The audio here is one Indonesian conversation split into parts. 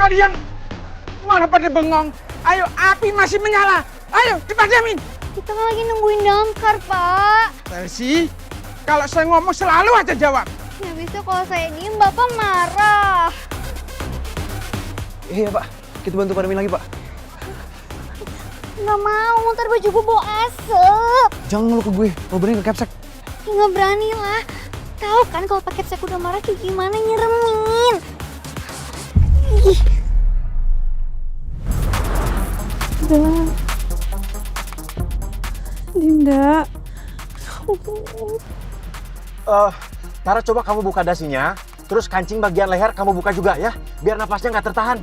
kalian malah pada bengong. Ayo, api masih menyala. Ayo, dipadamin. Kita kan lagi nungguin damkar, Pak. Chelsea, kalau saya ngomong selalu aja jawab. Nggak bisa kalau saya diem, Bapak marah. Iya Pak, kita bantu padamiin lagi Pak. Nggak mau, ntar baju gue bau asap. Jangan ngeluh ke gue, lo berani ke capsek. Ya, nggak berani lah. Tahu kan kalau pakai sek udah marah kayak gimana nyeremin. Ih. Dinda. Tara coba kamu buka dasinya, terus kancing bagian leher kamu buka juga ya, biar napasnya nggak tertahan.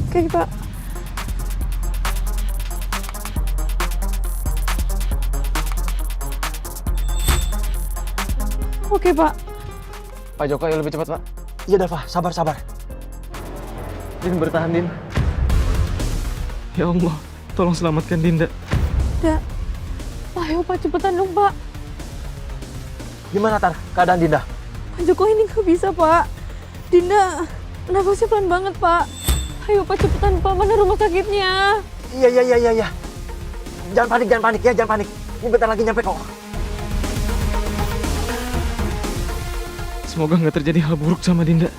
Oke, Pak. Oke, Pak. Pak Joko, ayo lebih cepat Pak. Iya Dava, sabar. Din, bertahan Din. Ya Allah, tolong selamatkan Dinda. Dinda. Ayo, Pak, cepetan dong, Pak. Gimana Tar, keadaan Dinda? Pak Joko ini nggak bisa, Pak. Dinda, nafasnya pelan banget, Pak. Ayo, Pak, cepetan, Pak. Mana rumah sakitnya? Iya. Jangan panik ya, jangan panik. Ini bentar lagi nyampe kok. Semoga nggak terjadi hal buruk sama Dinda.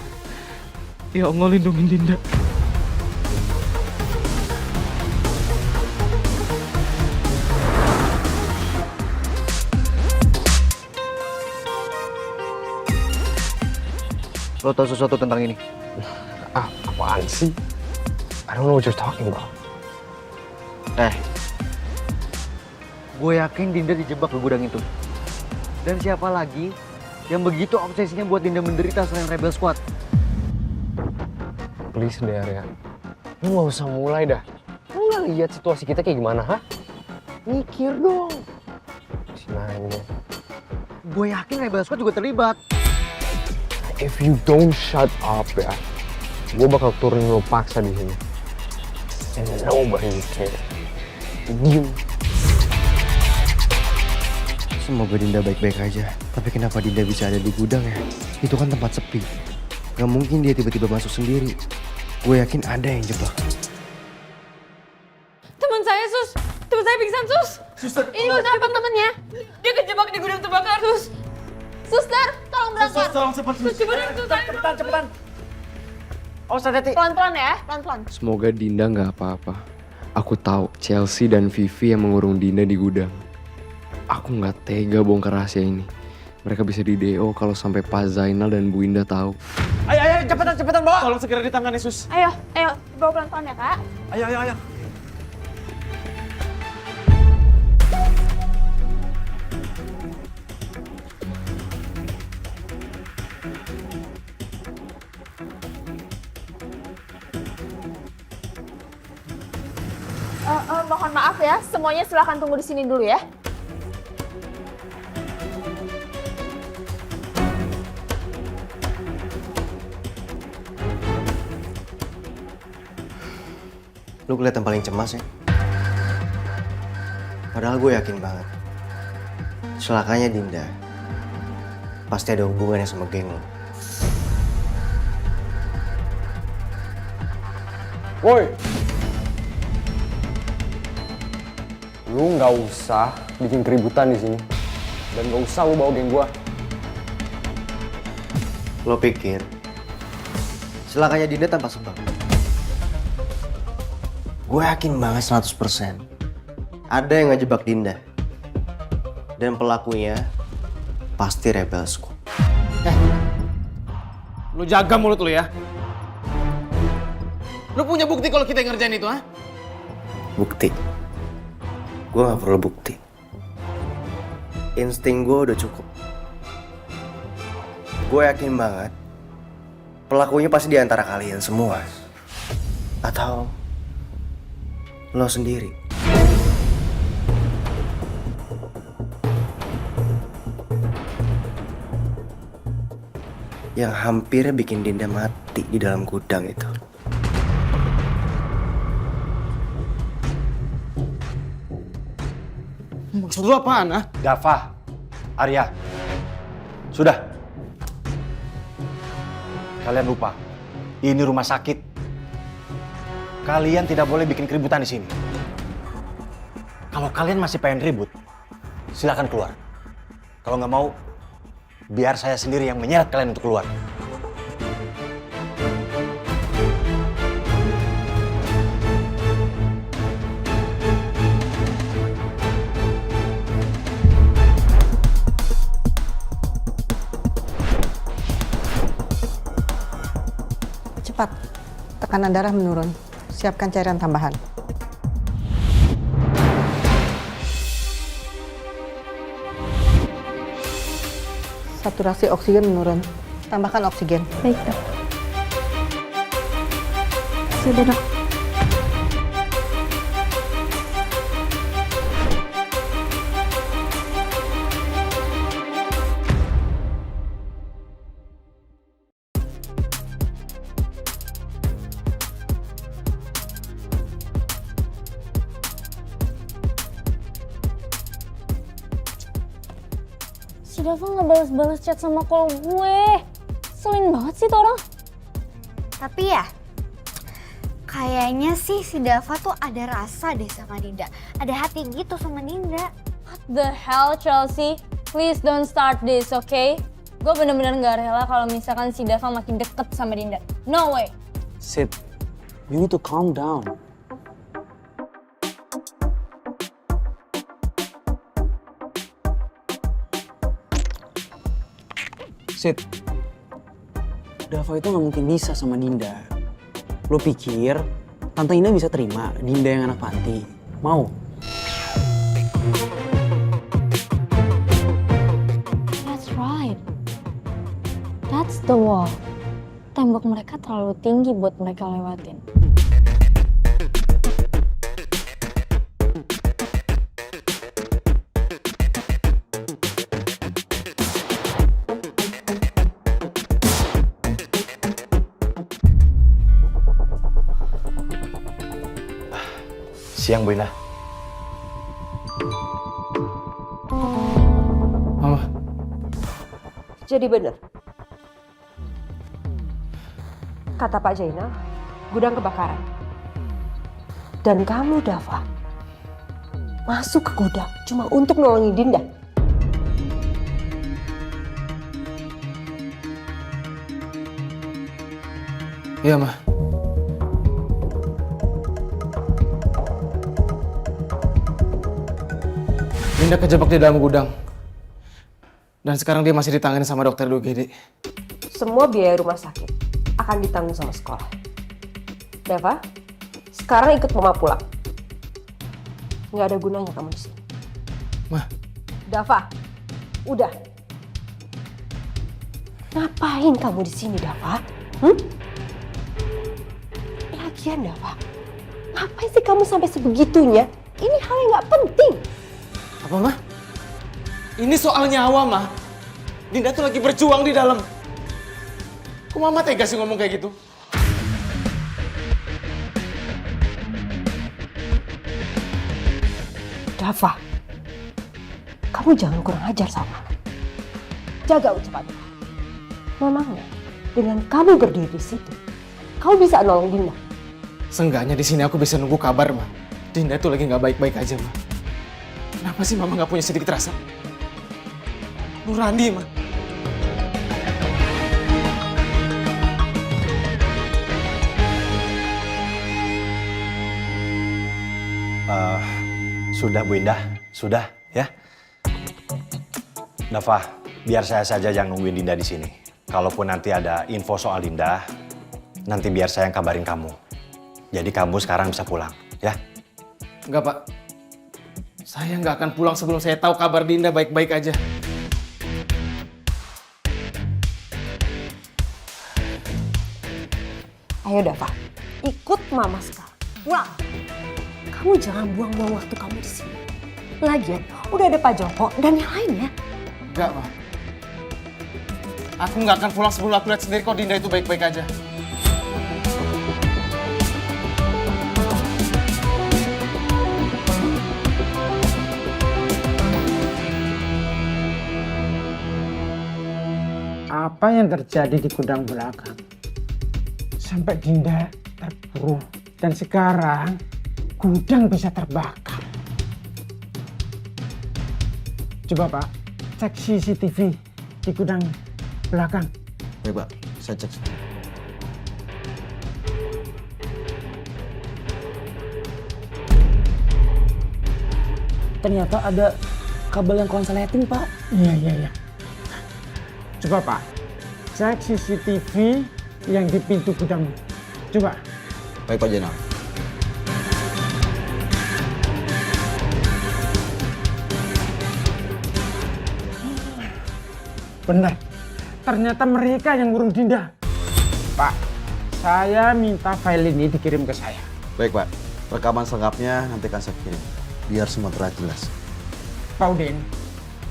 Ya Allah, lindungin Dinda. Lo tau sesuatu tentang ini? Apaan sih? I don't know what you're talking about. Gue yakin Dinda dijebak ke gudang itu. Dan siapa lagi yang begitu obsesinya buat Dinda menderita selain Rebel Squad? Please deh Arya. Lu gak usah mulai dah. Lu gak lihat situasi kita kayak gimana, ha? Mikir dong. Si nanya. Gue yakin Rebel Squad juga terlibat. If you don't shut up ya, gue bakal turunin lo paksa di sini. And nobody care. Diem. Semoga Dinda baik-baik aja. Tapi kenapa Dinda bisa ada di gudang ya? Itu kan tempat sepi. Gak mungkin dia tiba-tiba masuk sendiri. Gue yakin ada yang jebak. Teman saya, Sus. Teman saya pingsan, Sus. Suster, Ini udah teman-temannya. Dia kejebak di gudang terbakar, Sus. Suster, tolong berangkat. tolong cepat. Cepetan. Oh, hati-hati. Pelan-pelan ya, pelan-pelan. Semoga Dinda nggak apa-apa. Aku tahu Chelsea dan Vivi yang mengurung Dinda di gudang. Aku nggak tega bongkar rahasia ini. Mereka bisa di DO kalau sampai Pak Zainal dan Bu Indah tahu. Ayo, cepetan bawa. Tolong segera ditangani, Sus. Ayo, bawa pelan-pelan ya, Kak. Ayo. Mohon maaf ya, semuanya silakan tunggu di sini dulu ya. Lu kelihatan paling cemas ya. Padahal gue yakin banget. Celakanya Dinda pasti ada hubungannya sama geng lo. Woi! Lu nggak usah bikin keributan di sini. Dan nggak usah lu bawa geng gua. Lo pikir celakanya Dinda tanpa sebab? Gue yakin banget 100% ada yang ngejebak Dinda. Dan pelakunya pasti Rebel Squad. Lu jaga mulut lu ya. Lu punya bukti kalau kita ngerjain itu, ha? Bukti? Gue gak perlu bukti. Insting gue udah cukup. Gue yakin banget pelakunya pasti di antara kalian semua. Atau lo sendiri. Yang hampir bikin Dinda mati di dalam gudang itu. Maksud lu apaan, ha? Dava, Arya, sudah. Kalian lupa, ini rumah sakit. kalian tidak boleh bikin keributan di sini. Kalau kalian masih pengen ribut, silakan keluar. Kalau nggak mau, biar saya sendiri yang menyeret kalian untuk keluar. Cepat, tekanan darah menurun. Siapkan cairan tambahan. Saturasi oksigen menurun. Tambahkan oksigen. Baik, Dok. Sudah, Dok. Si Dava nggak balas-balas chat sama call gue. Selin banget sih tuh orang. Tapi ya, kayaknya sih si Dava tuh ada rasa deh sama Dinda. Ada hati gitu sama Dinda. What the hell, Chelsea? Please don't start this, okay? Gue bener-bener gak rela kalau misalkan si Dava makin deket sama Dinda. No way. Sid, you need to calm down. Sid, Dava itu nggak mungkin bisa sama Dinda. Lo pikir Tante Ina bisa terima Dinda yang anak panti? Mau? That's right. That's the wall. Tembok mereka terlalu tinggi buat mereka lewatin. Siang, Bu Indah. Mama, Jadi benar. Kata Pak Jainal, gudang kebakaran. Dan kamu, Dava, masuk ke gudang cuma untuk nolongin Dinda. iya Ma. Dinda kejebak di dalam gudang. Dan sekarang dia masih ditangani sama dokter di UGD. Semua biaya rumah sakit akan ditanggung sama sekolah. Dava, sekarang ikut Mama pulang. Nggak ada gunanya kamu di sini. Ma. Dava, udah. Ngapain kamu di sini, Dava? Lagian, Dava, ngapain sih kamu sampai sebegitunya? Ini hal yang nggak penting. Apa, Ma? Ini soal nyawa, Ma. Dinda tuh lagi berjuang di dalam. Kok Mama tega sih ngomong kayak gitu? Dava, kamu jangan kurang ajar sama Mama. Jaga ucapanmu. Memangnya dengan kamu berdiri di situ, kamu bisa nolong Dinda? Seenggaknya di sini aku bisa nunggu kabar, Ma. Dinda tuh lagi nggak baik-baik aja, Ma. Kenapa sih Mama nggak punya sedikit rasa? Nurani, Ma. Sudah, Bu Indah. Sudah, ya. Dava, biar saya saja yang nungguin Dinda di sini. Kalaupun nanti ada info soal Dinda, nanti biar saya yang kabarin kamu. Jadi kamu sekarang bisa pulang, ya? Enggak, Pak. Saya nggak akan pulang sebelum saya tahu kabar Dinda baik-baik aja. Ayo Dava, ikut Mama sekarang. Pulang. Kamu jangan buang-buang waktu kamu di sini. Lagian, udah ada Pak Joko dan yang lainnya. Enggak, Pak. Aku nggak akan pulang sebelum aku lihat sendiri kok Dinda itu baik-baik aja. Apa yang terjadi di gudang belakang? Sampai Dinda terbunuh Dan sekarang gudang bisa terbakar. Coba Pak, cek CCTV di gudang belakang. Baik Pak, saya cek. Ternyata ada kabel yang konsleting, Pak. Iya. Coba Pak, cek CCTV yang di pintu gudang. Coba. Baik Pak Jenderal. Benar, ternyata mereka yang ngurung Dinda. Pak, saya minta file ini dikirim ke saya. Baik Pak, rekaman selengkapnya nanti akan saya kirim. Biar semua terlihat jelas. Pak Udin,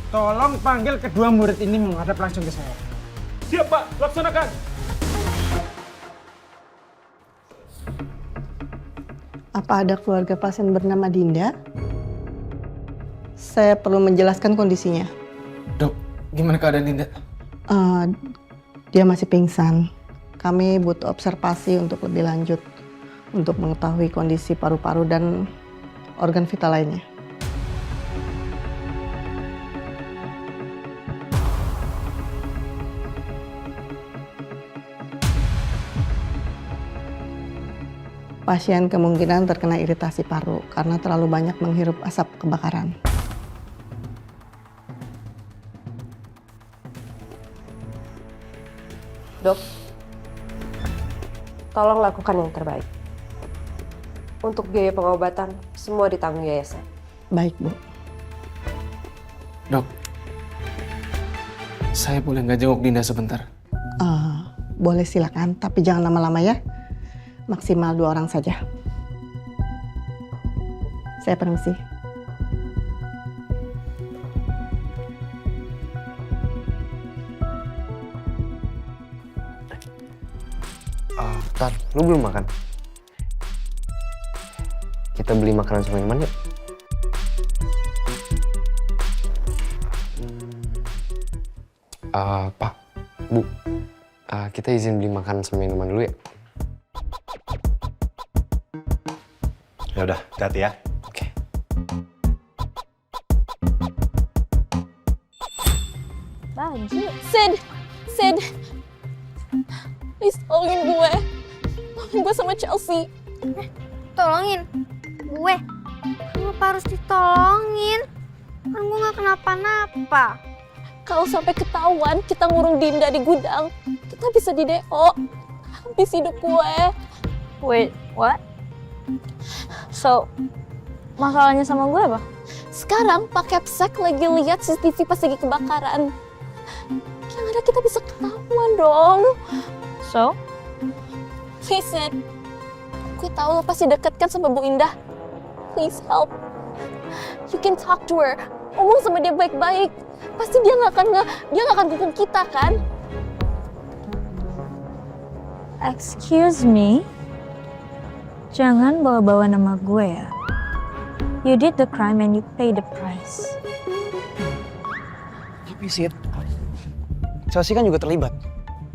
tolong panggil kedua murid ini menghadap langsung ke saya. Siap Pak, laksanakan. Apa ada keluarga pasien bernama Dinda? Saya perlu menjelaskan kondisinya. Dok, gimana keadaan Dinda? Dia masih pingsan. Kami butuh observasi untuk lebih lanjut untuk mengetahui kondisi paru-paru dan organ vital lainnya. Pasien kemungkinan terkena iritasi paru karena terlalu banyak menghirup asap kebakaran. Dok, tolong lakukan yang terbaik. Untuk biaya pengobatan, semua ditanggung yayasan. Baik, Bu. Dok, saya boleh nggak jenguk Dinda sebentar? Boleh silakan, tapi jangan lama-lama ya. Maksimal 2 orang saja. Saya permisi. Tan, lu belum makan? Kita beli makanan sama minuman yuk. Pak, Bu, kita izin beli makanan sama minuman dulu ya. Ya udah, hati-hati ya. Oke. Baju. Sid. Please tolongin gue. Tolongin gue sama Chelsea. Tolongin gue? Kenapa harus ditolongin? Kan gue gak kenapa-napa. Kalau sampai ketahuan kita ngurung Dinda di gudang, kita bisa di DO. Habis hidup gue. Wait, what? So, masalahnya sama gue apa? Sekarang Pak Capsek lagi lihat CCTV pas lagi kebakaran. Yang ada kita bisa ketahuan dong. So? Listen, gue tahu lo pasti deket kan sama Bu Indah. Please help. You can talk to her. Ngomong sama dia baik-baik. Pasti dia nggak akan hukum kita kan? Excuse me. Jangan bawa-bawa nama gue ya. You did the crime and you pay the price. Tapi Sid, Chelsea kan juga terlibat.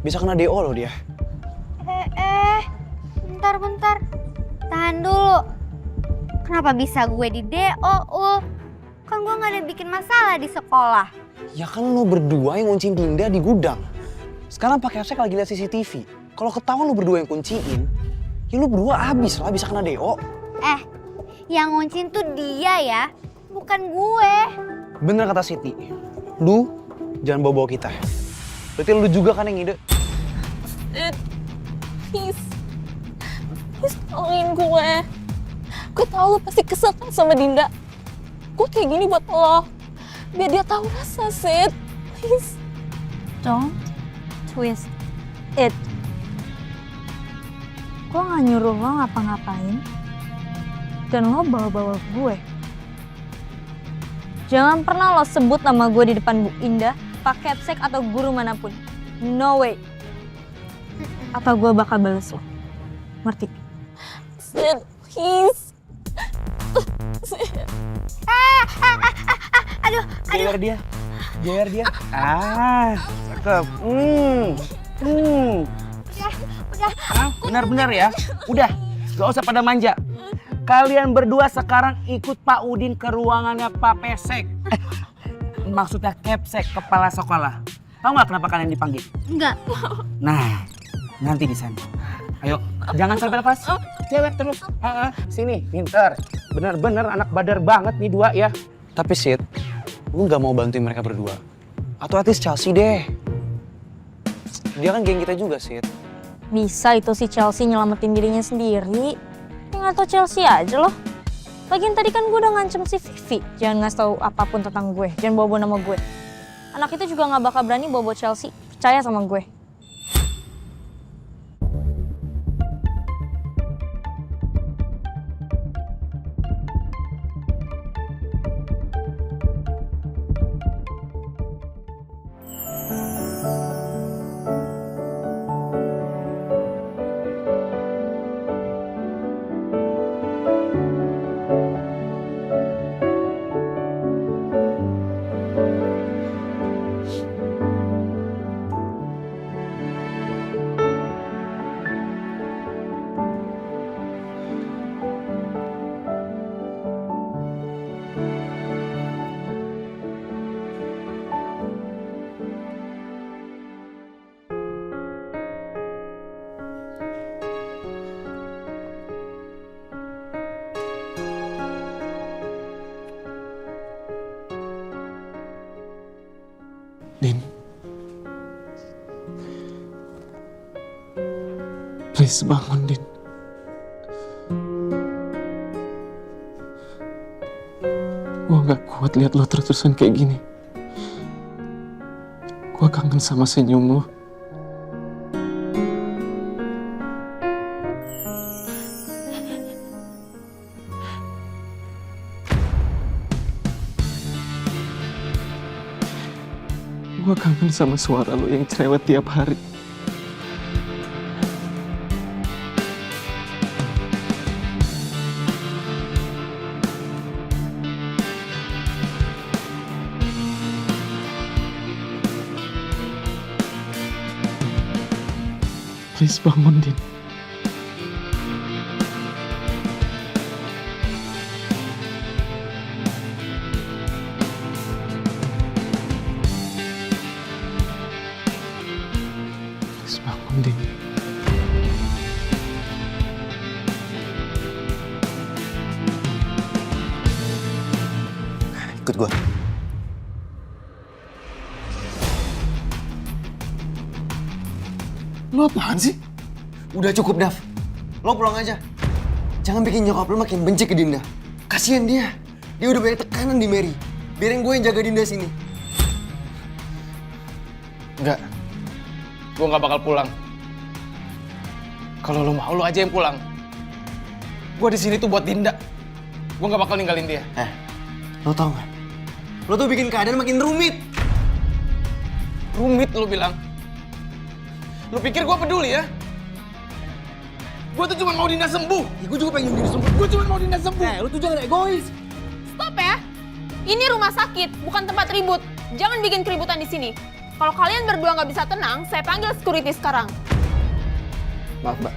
Bisa kena DO loh dia. Bentar. Tahan dulu. Kenapa bisa gue di DO, Kan gue gak ada bikin masalah di sekolah. Ya kan lo berdua yang ngunciin Dinda di gudang. Sekarang Pak Capsek lagi lihat CCTV. Kalau ketahuan lo berdua yang kunciin, ya lu berdua abis lah, bisa kena DO. Yang ngunciin tuh dia ya, bukan gue. Bener kata Siti, lu jangan bawa-bawa kita. Berarti lu juga kan yang ngide. Please tolongin gue. Gue tau lo pasti kesel kan sama Dinda. Gue kayak gini buat lo, biar dia tahu rasa, Sid. Please. Don't twist it. Gue gak nyuruh lo ngapa-ngapain, dan lo bawa-bawa gue. Jangan pernah lo sebut nama gue di depan Bu Indah, Pak Capsek, atau guru manapun. No way. Atau gue bakal bales lo. Ngerti? Sid, please. Sid. Aduh. Geyer dia. Cakep. Udah. Benar-benar ya. Udah. Gak usah pada manja. Kalian berdua sekarang ikut Pak Udin ke ruangannya Pak Pesek. Maksudnya Kepsek, kepala sekolah. Tahu nggak kenapa kalian dipanggil? Enggak. Nah, nanti di sana. Ayo, jangan sampai lepas. Cewek terus. Sini, pinter. Bener-bener anak badar banget nih dua ya. Tapi Sid, lu nggak mau bantuin mereka berdua. Atau artis Chelsea deh. Dia kan geng kita juga, Sid. Bisa itu si Chelsea nyelamatin dirinya sendiri. Nggak tau Chelsea aja loh. Lagian tadi kan gue udah ngancem si Vivi. Jangan ngasih tahu apapun tentang gue. Jangan bawa-bawa nama gue. Anak itu juga nggak bakal berani bawa-bawa Chelsea. Percaya sama gue. Din. Please bangun, Din. Gue gak kuat lihat lo terus-terusan kayak gini. Gue kangen sama senyum lo. Gue kangen sama suara lo yang cerewet tiap hari. Please bangun, Din. Please bangun, Din. Ikut gua. Lo apaan sih? Udah cukup, Dav. Lo pulang aja. Jangan bikin nyokap lo makin benci ke Dinda. Kasian dia. Dia udah banyak tekanan di Mary. Biarin gue yang jaga Dinda sini. Enggak. Gue gak bakal pulang. Kalau lo mau, lo aja yang pulang. Gue di sini tuh buat Dinda. Gue gak bakal ninggalin dia. Lo tau gak? Lo tuh bikin keadaan makin rumit. Rumit lo bilang. Lo pikir gue peduli ya? Gue tuh cuma mau Dinda sembuh. Ya, gue juga pengen Dinda sembuh. Gue cuma mau Dinda sembuh. Lo tuh jangan egois. Stop ya. Ini rumah sakit, bukan tempat ribut. Jangan bikin keributan di sini. Kalau kalian berdua nggak bisa tenang, saya panggil security sekarang. Maaf, Mbak.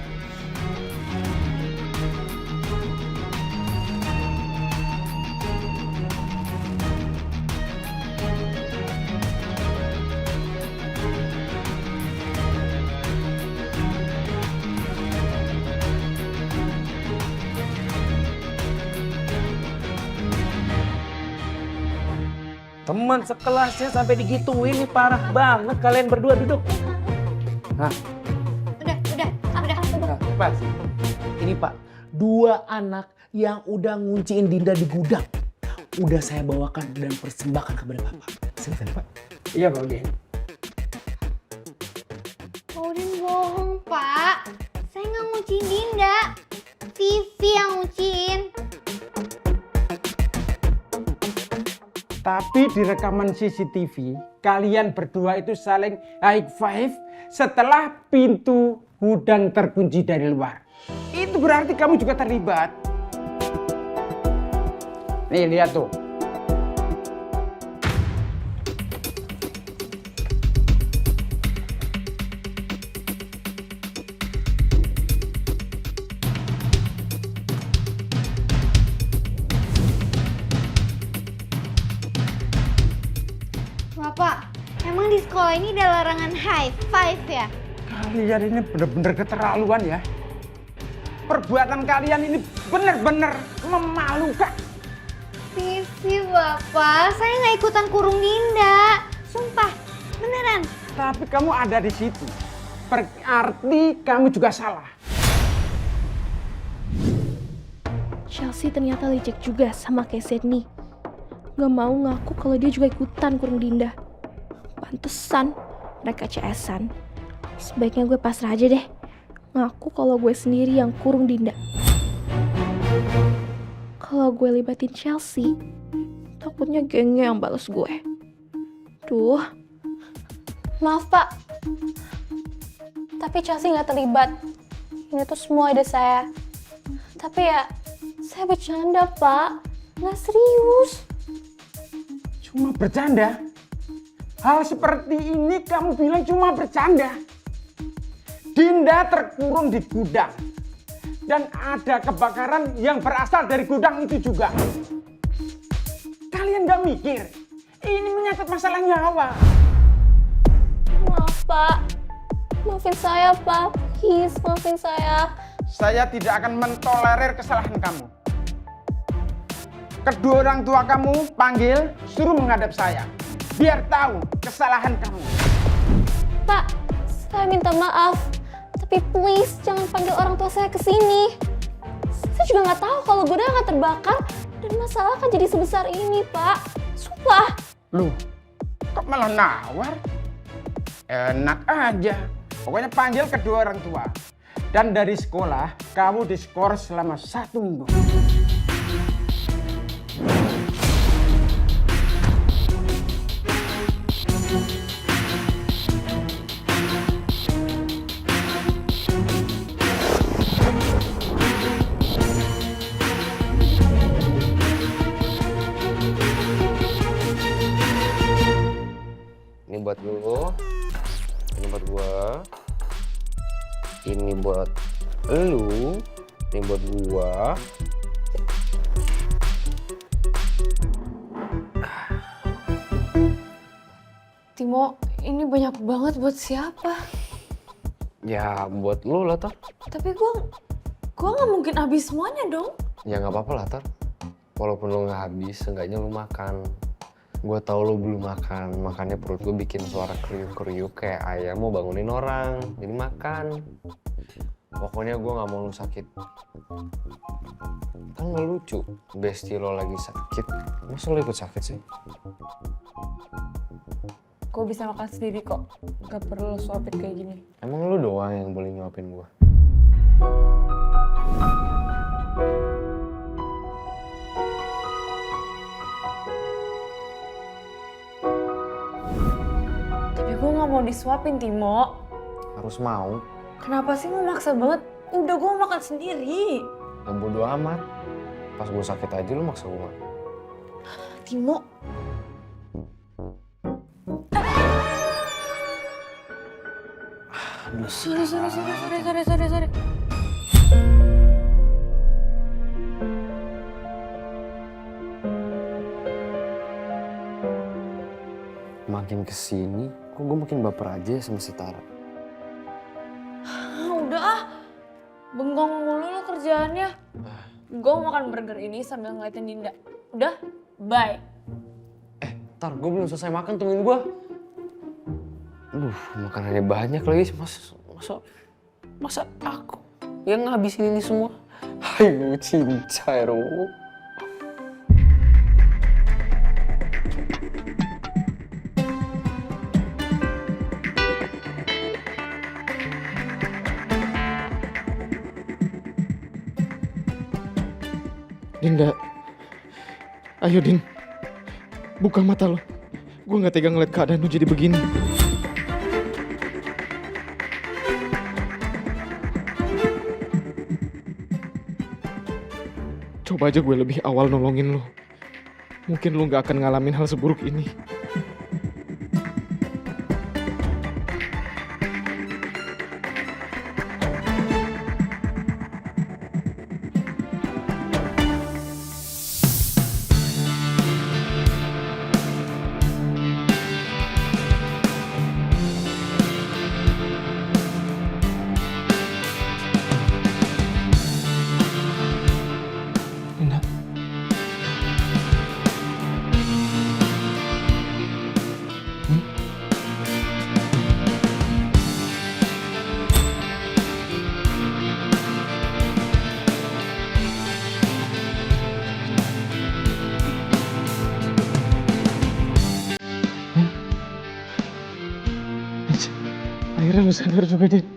Teman sekelasnya sampai digituin nih, parah banget kalian berdua. Duduk. Hah? Udah. Pak, ini Pak, 2 anak yang udah ngunciin Dinda di gudang. Udah saya bawakan dan persembahkan kepada Bapak. Silakan Pak. Iya Pak Udin. Pak Udin bohong, Pak. Saya nggak ngunciin Dinda. Vivi yang ngunciin. Tapi di rekaman CCTV, kalian berdua itu saling high five setelah pintu gudang terkunci dari luar. Itu berarti kamu juga terlibat. Nih, lihat tuh. Bapak, emang di sekolah ini ada larangan high five ya? Kalian ini bener-bener keterlaluan ya. Perbuatan kalian ini bener-bener memalukan. Vivi, Bapak, saya nggak ikutan kurung Dinda. Sumpah, beneran. Tapi kamu ada di situ. Berarti kamu juga salah. Chelsea ternyata licik juga sama kayak Sydney. Gak mau ngaku kalau dia juga ikutan kurung Dinda. Pantesan mereka CS-an. Sebaiknya gue pasrah aja deh. Ngaku kalau gue sendiri yang kurung Dinda. Kalau gue libatin Chelsea, takutnya gengnya yang balas gue. Duh. Maaf pak, tapi Chelsea gak terlibat. Ini tuh semua ide saya. Tapi ya, saya bercanda pak, gak serius. Cuma bercanda? Hal seperti ini kamu bilang cuma bercanda? Dinda terkurung di gudang. Dan ada kebakaran yang berasal dari gudang itu juga. Kalian gak mikir? Ini menyangkut masalah nyawa. Maaf pak, maafin saya pak, please maafin saya. Saya tidak akan mentolerir kesalahan kamu. Kedua orang tua kamu panggil, suruh menghadap saya. Biar tahu kesalahan kamu. Pak, saya minta maaf. Tapi please jangan panggil orang tua saya ke sini. Saya juga nggak tahu kalau gudang akan terbakar dan masalah akan jadi sebesar ini, Pak. Sumpah. Loh, kok malah nawar? Enak aja. Pokoknya panggil kedua orang tua. Dan dari sekolah, kamu diskor selama 1 minggu. Ini buat lu, ini buat gua, ini buat lu, ini buat gua. Timo, ini banyak banget buat siapa? Ya buat lu lah, Tar. Tapi gua nggak mungkin habis semuanya dong. Ya nggak apa-apa lah, Tar. Walaupun lu nggak habis, seenggaknya lu makan. Gue tau lu belum makan, makanya perut gue bikin suara kriuk-kriuk kayak ayam mau bangunin orang. Jadi makan. Pokoknya gue gak mau lu sakit. Kan gak lucu, bestie lo lagi sakit. Masa lo ikut sakit sih? Gue bisa makan sendiri kok, gak perlu suapin kayak gini. Emang lu doang yang boleh nyuapin gue? Gue gak mau disuapin, Timo. Harus mau. Kenapa sih mau maksa banget? Udah gue mau makan sendiri. Ya bodo amat. Pas gue sakit aja lu maksa gue makan. Timo. Sorry. Makin kesini, kok gue makin baper aja sama si Tara. Udah ah, bengong mulu lo kerjaannya. Gue mau makan burger ini sambil ngeliatin Dinda. Udah, bye. Tar, gue belum selesai makan, tungguin gue. Makanannya banyak lagi. Masa aku yang ngabisin ini semua? Hai, gue cinta, Ero. Dinda, ayo Din, buka mata lo. Gue gak tega ngeliat keadaan lo jadi begini. Coba aja gue lebih awal nolongin lo. Mungkin lo gak akan ngalamin hal seburuk ini. Akhirnya lu sadar juga, Din.